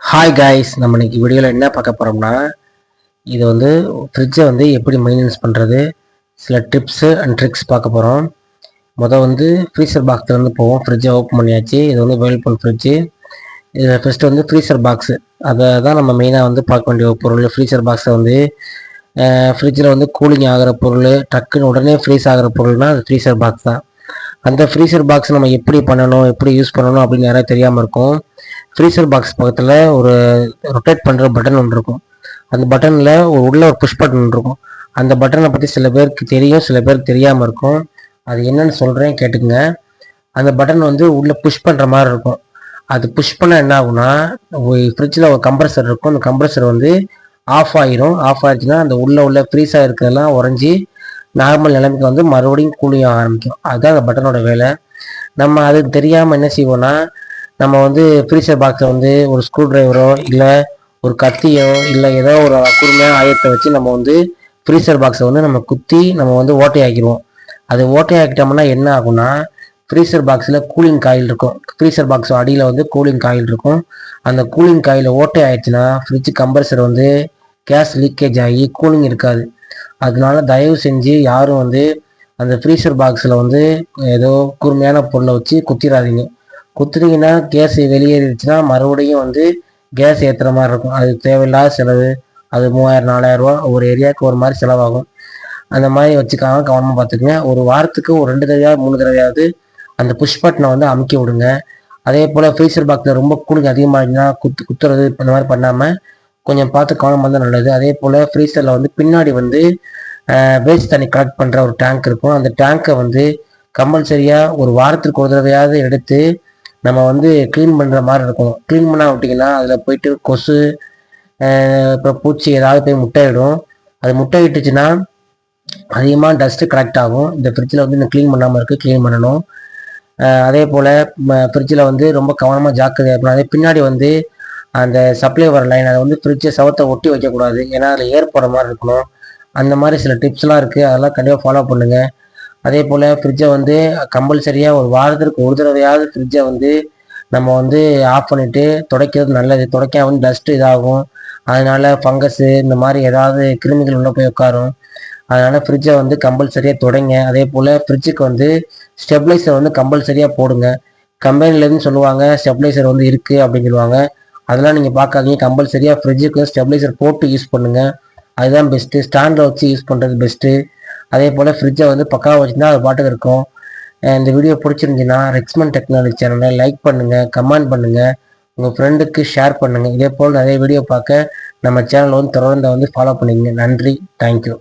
Hi guys, நம்ம இன்னைக்கு வீடியோவில் என்ன பார்க்க போகிறோம்னா, இது வந்து ஃப்ரிட்ஜை வந்து எப்படி மெயின்டெனன்ஸ் பண்ணுறது, சில டிப்ஸு அண்ட் ட்ரிக்ஸ் பார்க்க போகிறோம். வந்து ஃப்ரீசர் பாக்ஸ்லேருந்து போவோம். ஃப்ரிட்ஜை ஓப்பன் பண்ணியாச்சு. இது வந்து வேர்ல்பூல் ஃப்ரிட்ஜு. இதில் ஃபஸ்ட்டு வந்து ஃப்ரீசர் பாக்ஸு, அதை தான் நம்ம மெயினாக வந்து பார்க்க வேண்டிய பொருள். ஃப்ரீசர் பாக்ஸை வந்து ஃப்ரிட்ஜில் வந்து கூலிங் ஆகிற பொருள், டக்குன்னு உடனே ஃப்ரீஸ் ஆகிற பொருள்னால் அது ஃப்ரீசர் பாக்ஸ் தான். அந்த ஃப்ரீசர் பாக்ஸ் நம்ம எப்படி பண்ணணும், எப்படி யூஸ் பண்ணணும் அப்படின்னு நிறைய தெரியாமல் இருக்கும். ஃப்ரீசர் பாக்ஸ் பக்கத்தில் ஒரு ரொட்டேட் பண்ணுற பட்டன் ஒன்று இருக்கும். அந்த பட்டனில் உள்ள ஒரு புஷ் பட்டன் இருக்கும். அந்த பட்டனை பற்றி சில பேருக்கு தெரியும், சில பேருக்கு தெரியாமல் இருக்கும். அது என்னன்னு சொல்கிறேன், கேட்டுக்குங்க. அந்த பட்டன் வந்து உள்ளே புஷ் பண்ணுற மாதிரி இருக்கும். அது புஷ் பண்ணால் என்ன ஆகுனா, ஃப்ரிட்ஜில் ஒரு கம்ப்ரஸர் இருக்கும். அந்த கம்ப்ரஸர் வந்து ஆஃப் ஆயிரும். ஆஃப் ஆயிடுச்சுன்னா அந்த உள்ள ஃப்ரீஸாக இருக்கிறதெல்லாம் உறைஞ்சி நார்மல் நிலைமைக்கு வந்து மறுபடியும் கூலிங் ஆரம்பிக்கும். அதுதான் அந்த பட்டனோட வேலை. நம்ம அது தெரியாமல் என்ன செய்வோம்னா, நம்ம வந்து ஃப்ரீசர் பாக்ஸை வந்து ஒரு ஸ்க்ரூ ட்ரைவரோ இல்லை ஒரு கத்தியோ இல்லை ஏதோ ஒரு கூர்மையான ஆயத்தை வச்சு நம்ம வந்து ஃப்ரீசர் பாக்ஸை வந்து நம்ம குத்தி நம்ம வந்து ஓட்டையாக்கிடுவோம். அது ஓட்டையாக்கிட்டோம்னா என்ன ஆகும்னா, ஃப்ரீசர் பாக்ஸில் கூலிங் காயில் இருக்கும். ஃப்ரீசர் பாக்ஸ் அடியில் வந்து கூலிங் காயில் இருக்கும். அந்த கூலிங் காயில் ஓட்டை ஆயிடுச்சுன்னா ஃப்ரிட்ஜ் கம்ப்ரஸர் வந்து கேஸ் லீக்கேஜ் ஆகி கூலிங் இருக்காது. அதனால தயவு செஞ்சு யாரும் வந்து அந்த ஃப்ரீசர் பாக்ஸில் வந்து ஏதோ கூர்மையான பொருளை வச்சு குத்திடாதீங்க. குத்துனீங்கன்னா கேஸ் வெளியேறிடுச்சுன்னா மறுபடியும் வந்து கேஸ் ஏற்றுற மாதிரி இருக்கும். அது தேவையில்லாத செலவு. அது 3000-4000 ரூபா ஒரு ஏரியாவுக்கு ஒரு மாதிரி செலவாகும். அந்த மாதிரி வச்சுக்காம கவனமாக பார்த்துக்குங்க. ஒரு வாரத்துக்கு ஒரு 2 தடவையாவது 3 தடவையாவது அந்த புஷ் பட்டனை வந்து அமுக்கி விடுங்க. அதே போல் ஃப்ரீசர் பாக்ஸில் ரொம்ப கூலிங் அதிகமாகிடுச்சுன்னா குத்துறது இந்த மாதிரி பண்ணாமல் கொஞ்சம் பார்த்து கவனம் வந்தால் நல்லது. அதே போல் ஃப்ரீசரில் வந்து பின்னாடி வந்து வேஸ்ட் தண்ணி கலெக்ட் பண்ணுற ஒரு டேங்க் இருக்கும். அந்த டேங்க்கை வந்து கம்பல்சரியாக ஒரு வாரத்துக்கு ஒரு தடவையாவது எடுத்து நம்ம வந்து க்ளீன் பண்ணுற மாதிரி இருக்கும். க்ளீன் பண்ணால் விட்டிங்கன்னா அதில் போயிட்டு கொசு அப்புறம் பூச்சி ஏதாவது போய் முட்டையிடும். அது முட்டையிட்டுச்சுன்னா அதிகமாக டஸ்ட்டு கலெக்ட் ஆகும். இந்த ஃப்ரிட்ஜில் வந்து இந்த க்ளீன் பண்ணாமல் இருக்குது, க்ளீன் பண்ணணும். அதே போல் ஃப்ரிட்ஜில் வந்து ரொம்ப கவனமாக ஜாக்கிரதையாக இருக்கணும். அதே பின்னாடி வந்து அந்த சப்ளை வர லைன், அதை வந்து ஃப்ரிட்ஜை சவத்தை ஒட்டி வைக்கக்கூடாது. ஏன்னா அதில் ஏர் போகிற மாதிரி இருக்கணும். அந்த மாதிரி சில டிப்ஸ்லாம் இருக்குது, அதெல்லாம் கண்டிப்பாக ஃபாலோ பண்ணுங்கள். அதே போல் ஃப்ரிட்ஜை வந்து கம்பல்சரியாக ஒரு வாரத்திற்கு ஒரு தடவையாவது ஃப்ரிட்ஜை வந்து நம்ம வந்து ஆஃப் பண்ணிவிட்டு துடைக்கிறது நல்லது. துடைக்க வந்து டஸ்ட்டு இதாகும். அதனால் ஃபங்கஸ்ஸு இந்த மாதிரி ஏதாவது கிருமிகள் உள்ளே போய் உட்காரும். அதனால் ஃப்ரிட்ஜை வந்து கம்பல்சரியாக துடைங்க. அதே போல் ஃப்ரிட்ஜுக்கு வந்து ஸ்டெபிளைசர் வந்து கம்பல்சரியாக போடுங்க. கம்பெனிலேருந்து சொல்லுவாங்க ஸ்டெபிளைசர் வந்து இருக்குது அப்படின்னு சொல்லுவாங்க. அதெல்லாம் நீங்கள் பார்க்காதீங்க. கம்பல்சரியாக ஃப்ரிட்ஜுக்கு ஸ்டெபிளைசர் போட்டு யூஸ் பண்ணுங்கள். அதுதான் பெஸ்ட்டு. ஸ்டாண்டில் வச்சு யூஸ் பண்ணுறது பெஸ்ட்டு. அதே போல் ஃப்ரிட்ஜை வந்து பக்காவாக வச்சுருந்தா அது பாட்டுக்கு இருக்கும். இந்த வீடியோ பிடிச்சிருந்துச்சின்னா ரெக்ஸ்மன் டெக்னாலஜி சேனலை லைக் பண்ணுங்கள், கமெண்ட் பண்ணுங்கள், உங்கள் ஃப்ரெண்டுக்கு ஷேர் பண்ணுங்கள். இதே போல் நிறைய வீடியோ பார்க்க நம்ம சேனலை வந்து தொடர்ந்து வந்து ஃபாலோ பண்ணிக்கங்க. நன்றி, தேங்க்யூ.